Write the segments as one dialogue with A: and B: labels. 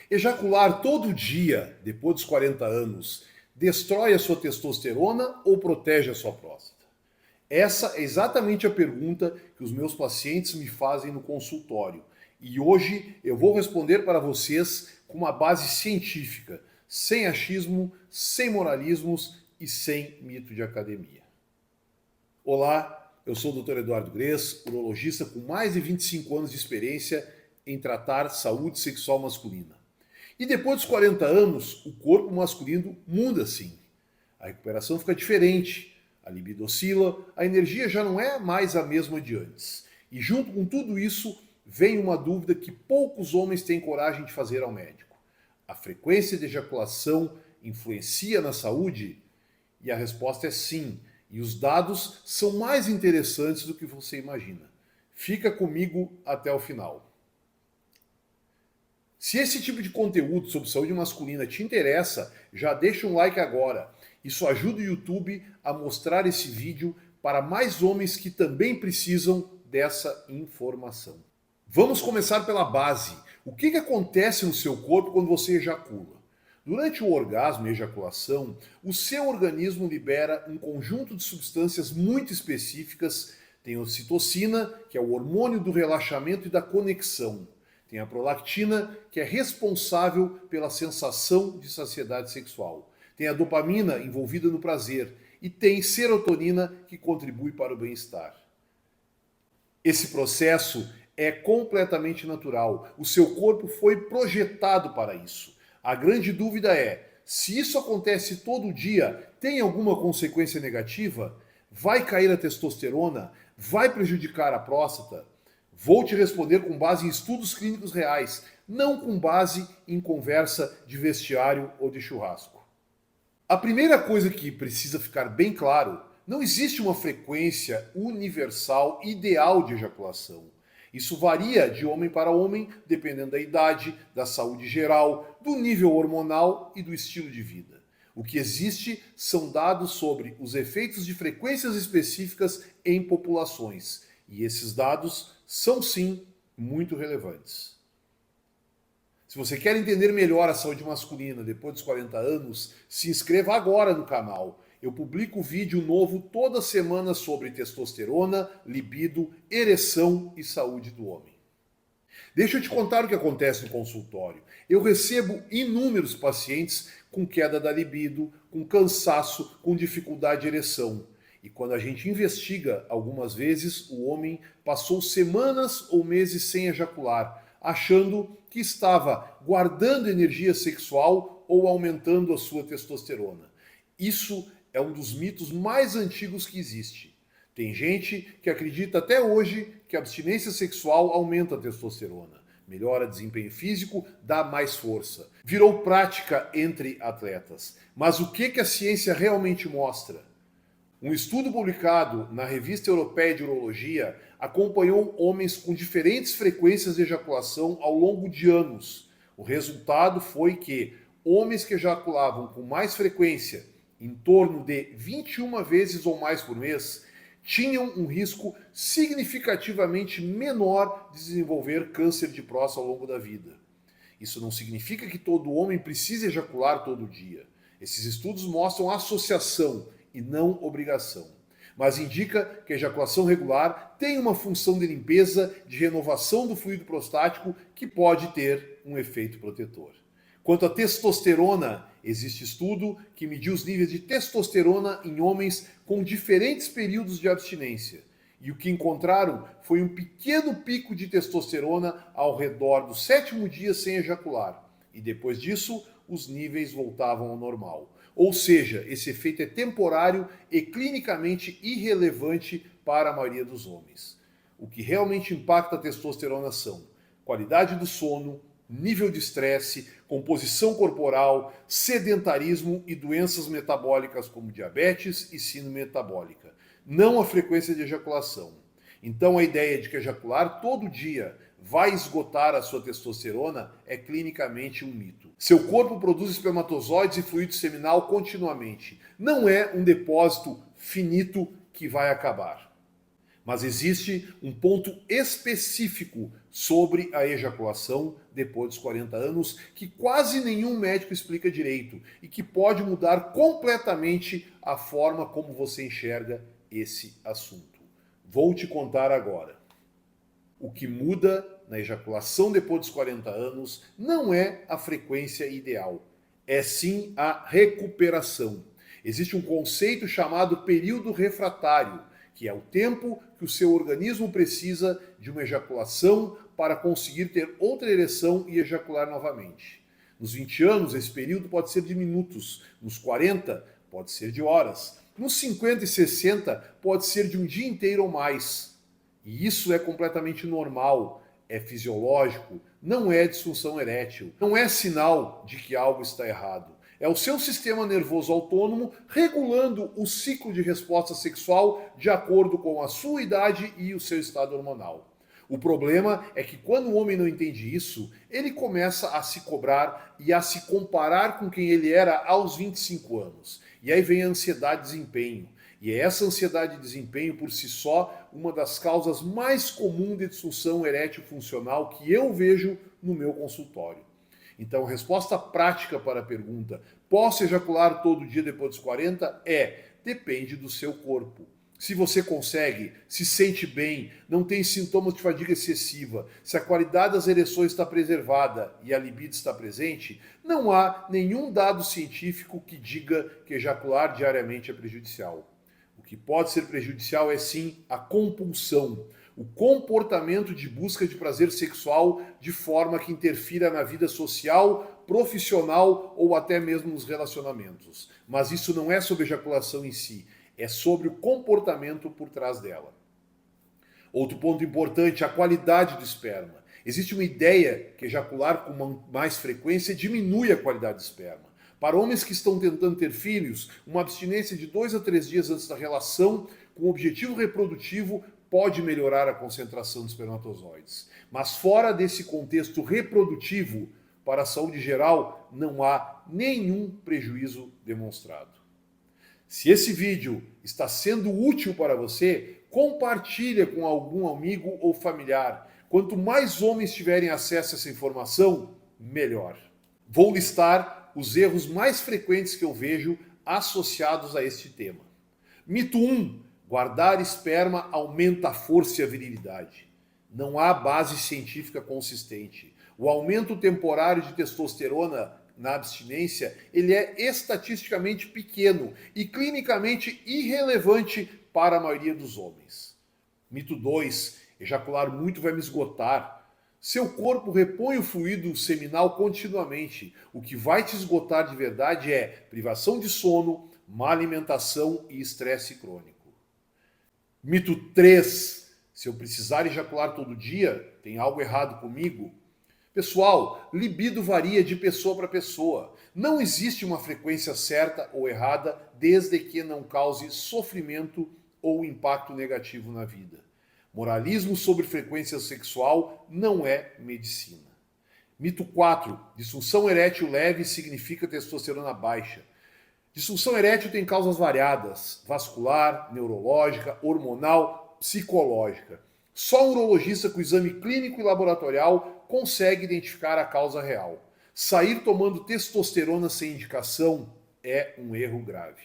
A: Ejacular todo dia, depois dos 40 anos, destrói a sua testosterona ou protege a sua próstata? Essa é exatamente a pergunta que os meus pacientes me fazem no consultório. E hoje eu vou responder para vocês com uma base científica, sem achismo, sem moralismos e sem mito de academia. Olá, eu sou o Dr. Eduardo Grez, urologista com mais de 25 anos de experiência em tratar saúde sexual masculina. E depois dos 40 anos, o corpo masculino muda sim. A recuperação fica diferente, a libido oscila, a energia já não é mais a mesma de antes. E junto com tudo isso, vem uma dúvida que poucos homens têm coragem de fazer ao médico. A frequência de ejaculação influencia na saúde? E a resposta é sim. E os dados são mais interessantes do que você imagina. Fica comigo até o final. Se esse tipo de conteúdo sobre saúde masculina te interessa, já deixa um like agora. Isso ajuda o YouTube a mostrar esse vídeo para mais homens que também precisam dessa informação. Vamos começar pela base. O que acontece no seu corpo quando você ejacula? Durante o orgasmo e ejaculação, o seu organismo libera um conjunto de substâncias muito específicas. Tem a ocitocina, que é o hormônio do relaxamento e da conexão. Tem a prolactina, que é responsável pela sensação de saciedade sexual. Tem a dopamina, envolvida no prazer. E tem serotonina, que contribui para o bem-estar. Esse processo é completamente natural. O seu corpo foi projetado para isso. A grande dúvida é, se isso acontece todo dia, tem alguma consequência negativa? Vai cair a testosterona? Vai prejudicar a próstata? Vou te responder com base em estudos clínicos reais, não com base em conversa de vestiário ou de churrasco. A primeira coisa que precisa ficar bem claro, não existe uma frequência universal ideal de ejaculação. Isso varia de homem para homem, dependendo da idade, da saúde geral, do nível hormonal e do estilo de vida. O que existe são dados sobre os efeitos de frequências específicas em populações. E esses dados são sim muito relevantes. Se você quer entender melhor a saúde masculina depois dos 40 anos, se inscreva agora no canal. Eu publico vídeo novo toda semana sobre testosterona, libido, ereção e saúde do homem. Deixa eu te contar o que acontece no consultório. Eu recebo inúmeros pacientes com queda da libido, com cansaço, com dificuldade de ereção. E quando a gente investiga, algumas vezes o homem passou semanas ou meses sem ejacular, achando que estava guardando energia sexual ou aumentando a sua testosterona. Isso é um dos mitos mais antigos que existe. Tem gente que acredita até hoje que a abstinência sexual aumenta a testosterona, melhora desempenho físico, dá mais força. Virou prática entre atletas. Mas o que a ciência realmente mostra? Um estudo publicado na Revista Europeia de Urologia acompanhou homens com diferentes frequências de ejaculação ao longo de anos. O resultado foi que homens que ejaculavam com mais frequência, em torno de 21 vezes ou mais por mês, tinham um risco significativamente menor de desenvolver câncer de próstata ao longo da vida. Isso não significa que todo homem precise ejacular todo dia. Esses estudos mostram associação e não obrigação. Mas indica que a ejaculação regular tem uma função de limpeza, de renovação do fluido prostático que pode ter um efeito protetor. Quanto à testosterona, existe estudo que mediu os níveis de testosterona em homens com diferentes períodos de abstinência. E o que encontraram foi um pequeno pico de testosterona ao redor do 7º dia sem ejacular. E depois disso, os níveis voltavam ao normal. Ou seja, esse efeito é temporário e clinicamente irrelevante para a maioria dos homens. O que realmente impacta a testosterona são qualidade do sono, nível de estresse, composição corporal, sedentarismo e doenças metabólicas como diabetes e síndrome metabólica, não a frequência de ejaculação. Então a ideia de que ejacular todo dia vai esgotar a sua testosterona é clinicamente um mito. Seu corpo produz espermatozoides e fluido seminal continuamente. Não é um depósito finito que vai acabar. Mas existe um ponto específico sobre a ejaculação depois dos 40 anos que quase nenhum médico explica direito e que pode mudar completamente a forma como você enxerga esse assunto. Vou te contar agora. O que muda na ejaculação depois dos 40 anos não é a frequência ideal, é sim a recuperação. Existe um conceito chamado período refratário, que é o tempo que o seu organismo precisa de uma ejaculação para conseguir ter outra ereção e ejacular novamente. Nos 20 anos, esse período pode ser de minutos, nos 40, pode ser de horas, nos 50 e 60, pode ser de um dia inteiro ou mais. E isso é completamente normal, é fisiológico, não é disfunção erétil, não é sinal de que algo está errado. É o seu sistema nervoso autônomo regulando o ciclo de resposta sexual de acordo com a sua idade e o seu estado hormonal. O problema é que quando o homem não entende isso, ele começa a se cobrar e a se comparar com quem ele era aos 25 anos. E aí vem a ansiedade de desempenho. E é essa ansiedade de desempenho por si só uma das causas mais comuns de disfunção erétil funcional que eu vejo no meu consultório. Então, a resposta prática para a pergunta, posso ejacular todo dia depois dos 40? Depende do seu corpo. Se você consegue, se sente bem, não tem sintomas de fadiga excessiva, se a qualidade das ereções está preservada e a libido está presente, não há nenhum dado científico que diga que ejacular diariamente é prejudicial. O que pode ser prejudicial é sim a compulsão, o comportamento de busca de prazer sexual de forma que interfira na vida social, profissional ou até mesmo nos relacionamentos. Mas isso não é sobre ejaculação em si, é sobre o comportamento por trás dela. Outro ponto importante, a qualidade do esperma. Existe uma ideia que ejacular com mais frequência diminui a qualidade do esperma. Para homens que estão tentando ter filhos, uma abstinência de 2 a 3 dias antes da relação com o objetivo reprodutivo pode melhorar a concentração de espermatozoides. Mas fora desse contexto reprodutivo, para a saúde geral, não há nenhum prejuízo demonstrado. Se esse vídeo está sendo útil para você, compartilhe com algum amigo ou familiar. Quanto mais homens tiverem acesso a essa informação, melhor. Vou listar os erros mais frequentes que eu vejo associados a este tema. Mito 1. Guardar esperma aumenta a força e a virilidade. Não há base científica consistente. O aumento temporário de testosterona na abstinência, ele é estatisticamente pequeno e clinicamente irrelevante para a maioria dos homens. Mito 2. Ejacular muito vai me esgotar. Seu corpo repõe o fluido seminal continuamente. O que vai te esgotar de verdade é privação de sono, má alimentação e estresse crônico. Mito 3. Se eu precisar ejacular todo dia, tem algo errado comigo? Pessoal, libido varia de pessoa para pessoa. Não existe uma frequência certa ou errada, desde que não cause sofrimento ou impacto negativo na vida. Moralismo sobre frequência sexual não é medicina. Mito 4. Disfunção erétil leve significa testosterona baixa. Disfunção erétil tem causas variadas: vascular, neurológica, hormonal, psicológica. Só um urologista com exame clínico e laboratorial consegue identificar a causa real. Sair tomando testosterona sem indicação é um erro grave.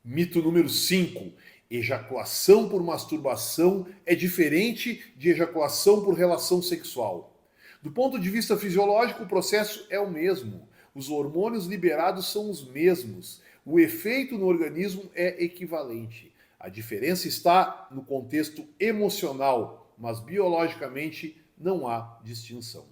A: Mito número 5. Ejaculação por masturbação é diferente de ejaculação por relação sexual. Do ponto de vista fisiológico, o processo é o mesmo. Os hormônios liberados são os mesmos. O efeito no organismo é equivalente. A diferença está no contexto emocional, mas biologicamente não há distinção.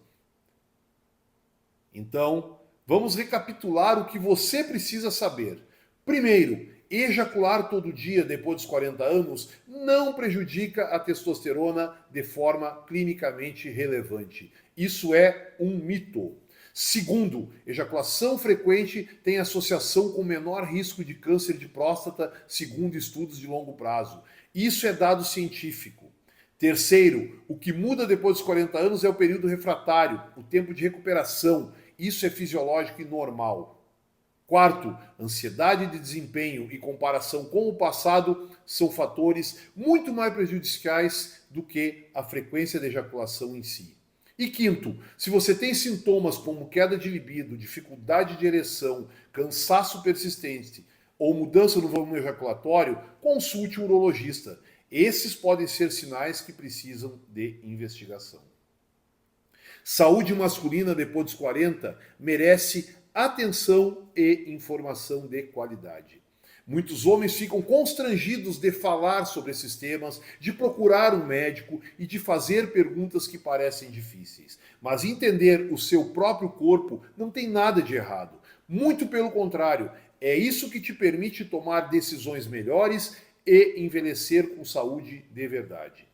A: Então, vamos recapitular o que você precisa saber. Primeiro, ejacular todo dia depois dos 40 anos não prejudica a testosterona de forma clinicamente relevante. Isso é um mito. Segundo, ejaculação frequente tem associação com menor risco de câncer de próstata, segundo estudos de longo prazo. Isso é dado científico. Terceiro, o que muda depois dos 40 anos é o período refratário, o tempo de recuperação. Isso é fisiológico e normal. Quarto, ansiedade de desempenho e comparação com o passado são fatores muito mais prejudiciais do que a frequência de ejaculação em si. E quinto, se você tem sintomas como queda de libido, dificuldade de ereção, cansaço persistente ou mudança no volume ejaculatório, consulte um urologista. Esses podem ser sinais que precisam de investigação. Saúde masculina depois dos 40 merece atenção e informação de qualidade. Muitos homens ficam constrangidos de falar sobre esses temas, de procurar um médico e de fazer perguntas que parecem difíceis. Mas entender o seu próprio corpo não tem nada de errado. Muito pelo contrário, é isso que te permite tomar decisões melhores e envelhecer com saúde de verdade.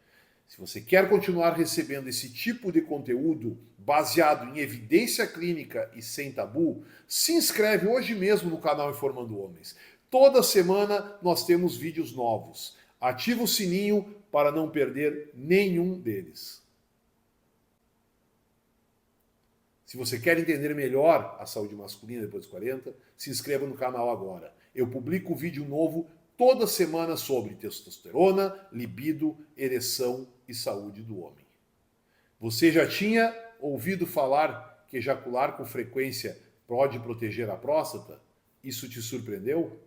A: Se você quer continuar recebendo esse tipo de conteúdo baseado em evidência clínica e sem tabu, se inscreve hoje mesmo no canal Informando Homens. Toda semana nós temos vídeos novos. Ativa o sininho para não perder nenhum deles. Se você quer entender melhor a saúde masculina depois dos 40, se inscreva no canal agora. Eu publico vídeo novo toda semana sobre testosterona, libido, ereção e saúde do homem. Você já tinha ouvido falar que ejacular com frequência pode proteger a próstata? Isso te surpreendeu?